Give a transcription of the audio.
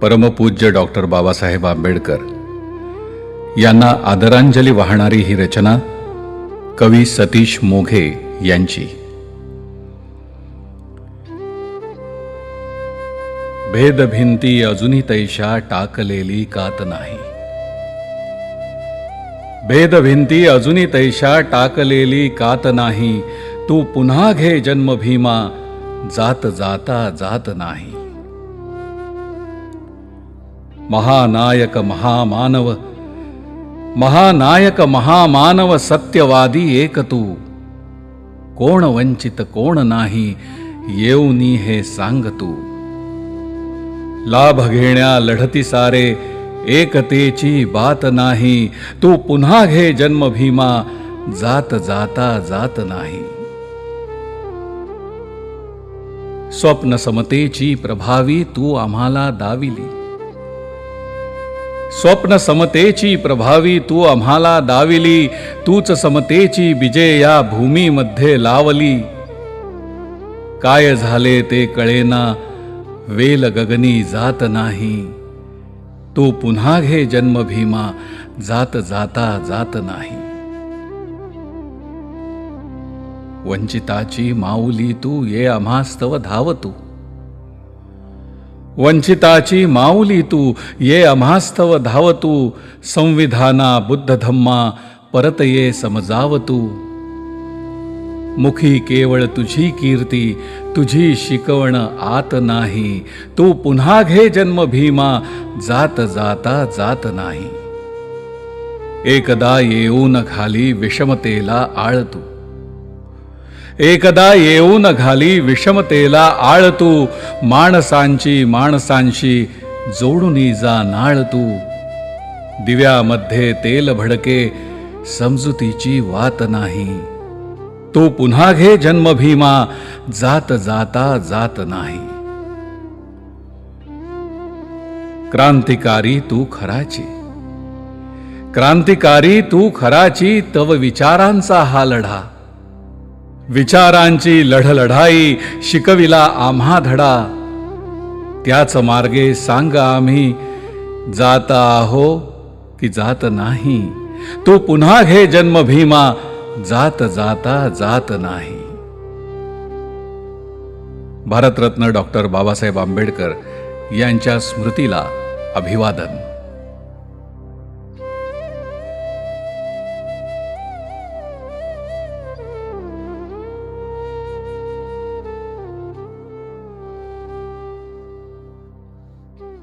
परमपूज्य डॉक्टर बाबासाहेब आंबेडकर यांना आदरांजली वाहणारी ही रचना कवी सतीश मोघे यांची. भेदभिंती अजूनी तैशा टाकलेली कात नाही. भेदभिंती अजूनी तैशा टाकलेली कात नाही. तू पुन्हा घे जन्म भीमा, जात जाता जात नाही. महानायक महामानव, महानायक महामानव सत्यवादी एक तू. कोण वंचित कोण नाही, येऊनी हे सांग तू. लाभ घेण्या लढती सारे, एकतेची बात नाही. तू पुन्हा घे जन्म भीमा, जात जाता जात नाही. स्वप्न समतेची प्रभावी तू आम्हाला दाविली. स्वप्न समतेची प्रभावी तू आम्हाला दाविली. तूच समतेची बीजे या भूमीमध्ये लावली. काय झाले ते कळेना, वेल गगनी जात नाही. तू पुन्हा घे जन्म भीमा, जात जाता जात नाही. वंचिताची माऊली तू, ये आम्हास्तव धाव तू. वंचिताची माऊली तू, ये आम्हास्तव धाव तू. संविधाना बुद्ध धम्मा, परत ये समजाव तू. मुखी केवळ तुझी कीर्ती, तुझी शिकवण आत नाही. तू पुन्हा घे जन्म भीमा, जात जाता जात नाही. एकदा येऊन घाली विषमतेला आळ तू. एकदा येऊन घाली विषमतेला आळ तू. माणसांची माणसांशी जोडूनी जा नाळ तू. दिव्यामध्ये तेल भडके, समजुतीची वात नाही. तू पुन्हा घे जन्म भीमा, जात जाता जात नाही. क्रांतिकारी तू खराची, क्रांतिकारी तू खराची. तव विचारांचा हा लढा. विचारांची लढाई शिकविला आम्हा धडा. त्याच मार्गे सांग आम्ही, जात आहो की जात नाही. तू पुन्हा घे जन्म भीमा, जात जाता जात नाही. भारतरत्न डॉक्टर बाबासाहेब आंबेडकर यांच्या स्मृतीला अभिवादन.